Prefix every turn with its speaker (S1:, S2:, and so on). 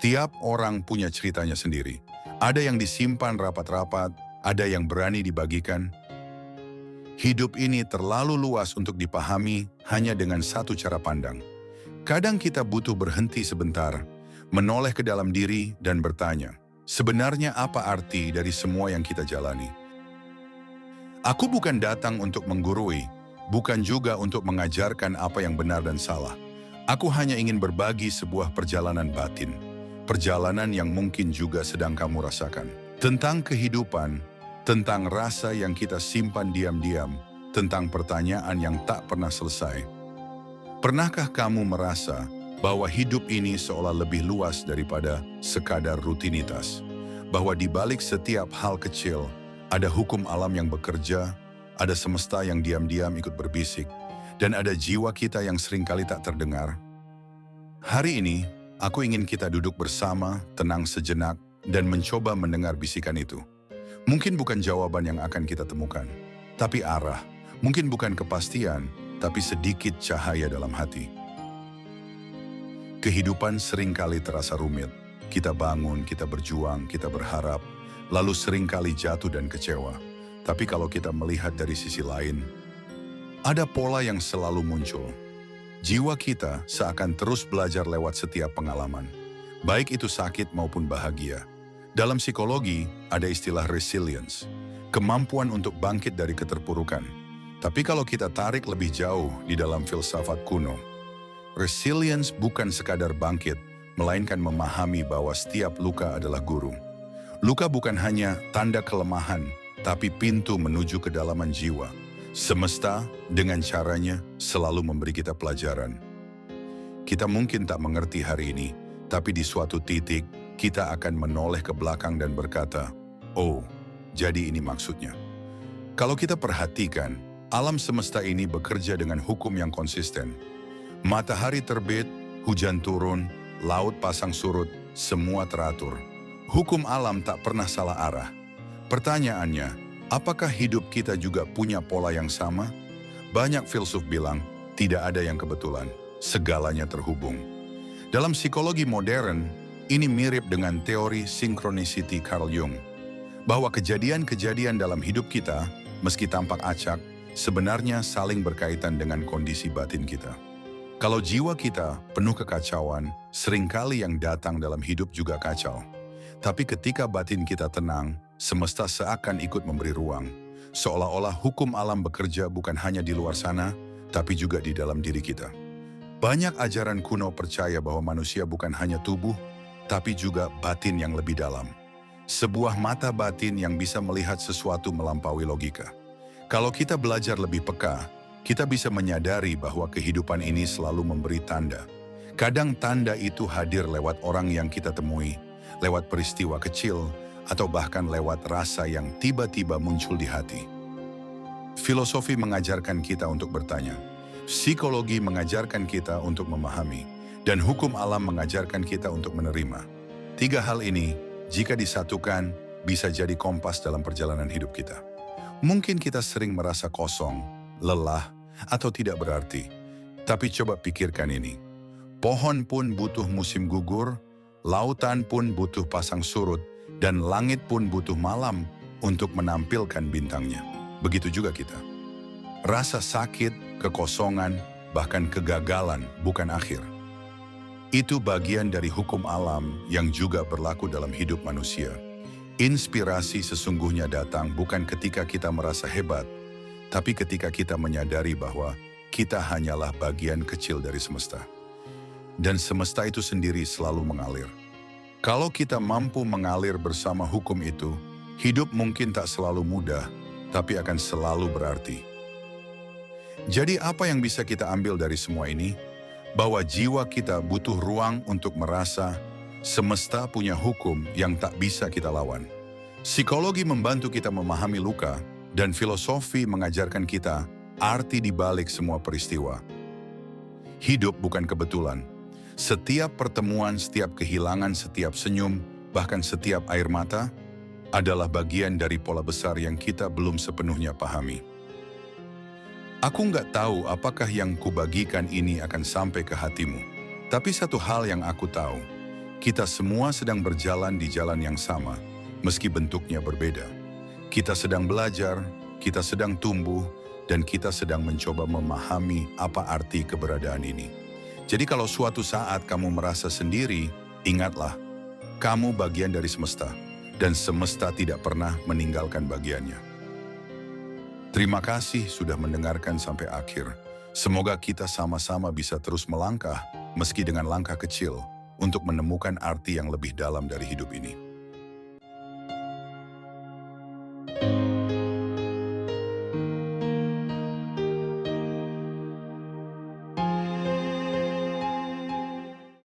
S1: Setiap orang punya ceritanya sendiri. Ada yang disimpan rapat-rapat, ada yang berani dibagikan. Hidup ini terlalu luas untuk dipahami hanya dengan satu cara pandang. Kadang kita butuh berhenti sebentar, menoleh ke dalam diri dan bertanya, sebenarnya apa arti dari semua yang kita jalani? Aku bukan datang untuk menggurui, bukan juga untuk mengajarkan apa yang benar dan salah. Aku hanya ingin berbagi sebuah perjalanan batin. Perjalanan yang mungkin juga sedang kamu rasakan. Tentang kehidupan, tentang rasa yang kita simpan diam-diam, tentang pertanyaan yang tak pernah selesai. Pernahkah kamu merasa bahwa hidup ini seolah lebih luas daripada sekadar rutinitas? Bahwa di balik setiap hal kecil, ada hukum alam yang bekerja, ada semesta yang diam-diam ikut berbisik, dan ada jiwa kita yang seringkali tak terdengar? Hari ini, aku ingin kita duduk bersama, tenang sejenak, dan mencoba mendengar bisikan itu. Mungkin bukan jawaban yang akan kita temukan, tapi arah. Mungkin bukan kepastian, tapi sedikit cahaya dalam hati. Kehidupan seringkali terasa rumit. Kita bangun, kita berjuang, kita berharap, lalu seringkali jatuh dan kecewa. Tapi kalau kita melihat dari sisi lain, ada pola yang selalu muncul. Jiwa kita seakan terus belajar lewat setiap pengalaman, baik itu sakit maupun bahagia. Dalam psikologi, ada istilah resilience, kemampuan untuk bangkit dari keterpurukan. Tapi kalau kita tarik lebih jauh di dalam filsafat kuno, resilience bukan sekadar bangkit, melainkan memahami bahwa setiap luka adalah guru. Luka bukan hanya tanda kelemahan, tapi pintu menuju kedalaman jiwa. Semesta dengan caranya selalu memberi kita pelajaran. Kita mungkin tak mengerti hari ini, tapi di suatu titik kita akan menoleh ke belakang dan berkata, "Oh, jadi ini maksudnya." Kalau kita perhatikan, alam semesta ini bekerja dengan hukum yang konsisten. Matahari terbit, hujan turun, laut pasang surut, semua teratur. Hukum alam tak pernah salah arah. Pertanyaannya, apakah hidup kita juga punya pola yang sama? Banyak filsuf bilang, tidak ada yang kebetulan, segalanya terhubung. Dalam psikologi modern, ini mirip dengan teori synchronicity Carl Jung, bahwa kejadian-kejadian dalam hidup kita, meski tampak acak, sebenarnya saling berkaitan dengan kondisi batin kita. Kalau jiwa kita penuh kekacauan, seringkali yang datang dalam hidup juga kacau. Tapi ketika batin kita tenang, semesta seakan ikut memberi ruang. Seolah-olah hukum alam bekerja bukan hanya di luar sana, tapi juga di dalam diri kita. Banyak ajaran kuno percaya bahwa manusia bukan hanya tubuh, tapi juga batin yang lebih dalam. Sebuah mata batin yang bisa melihat sesuatu melampaui logika. Kalau kita belajar lebih peka, kita bisa menyadari bahwa kehidupan ini selalu memberi tanda. Kadang tanda itu hadir lewat orang yang kita temui, lewat peristiwa kecil, atau bahkan lewat rasa yang tiba-tiba muncul di hati. Filosofi mengajarkan kita untuk bertanya, psikologi mengajarkan kita untuk memahami, dan hukum alam mengajarkan kita untuk menerima. Tiga hal ini, jika disatukan, bisa jadi kompas dalam perjalanan hidup kita. Mungkin kita sering merasa kosong, lelah, atau tidak berarti. Tapi coba pikirkan ini. Pohon pun butuh musim gugur, lautan pun butuh pasang surut, dan langit pun butuh malam untuk menampilkan bintangnya. Begitu juga kita. Rasa sakit, kekosongan, bahkan kegagalan bukan akhir. Itu bagian dari hukum alam yang juga berlaku dalam hidup manusia. Inspirasi sesungguhnya datang bukan ketika kita merasa hebat, tapi ketika kita menyadari bahwa kita hanyalah bagian kecil dari semesta. Dan semesta itu sendiri selalu mengalir. Kalau kita mampu mengalir bersama hukum itu, hidup mungkin tak selalu mudah, tapi akan selalu berarti. Jadi apa yang bisa kita ambil dari semua ini? Bahwa jiwa kita butuh ruang untuk merasa semesta punya hukum yang tak bisa kita lawan. Psikologi membantu kita memahami luka, dan filosofi mengajarkan kita arti di balik semua peristiwa. Hidup bukan kebetulan. Setiap pertemuan, setiap kehilangan, setiap senyum, bahkan setiap air mata, adalah bagian dari pola besar yang kita belum sepenuhnya pahami. Aku nggak tahu apakah yang kubagikan ini akan sampai ke hatimu. Tapi satu hal yang aku tahu, Kita semua sedang berjalan di jalan yang sama, meski bentuknya berbeda. Kita sedang belajar, kita sedang tumbuh, dan kita sedang mencoba memahami apa arti keberadaan ini. Jadi kalau suatu saat kamu merasa sendiri, ingatlah, kamu bagian dari semesta, dan semesta tidak pernah meninggalkan bagiannya. Terima kasih sudah mendengarkan sampai akhir. Semoga kita sama-sama bisa terus melangkah, meski dengan langkah kecil, untuk menemukan arti yang lebih dalam dari hidup ini.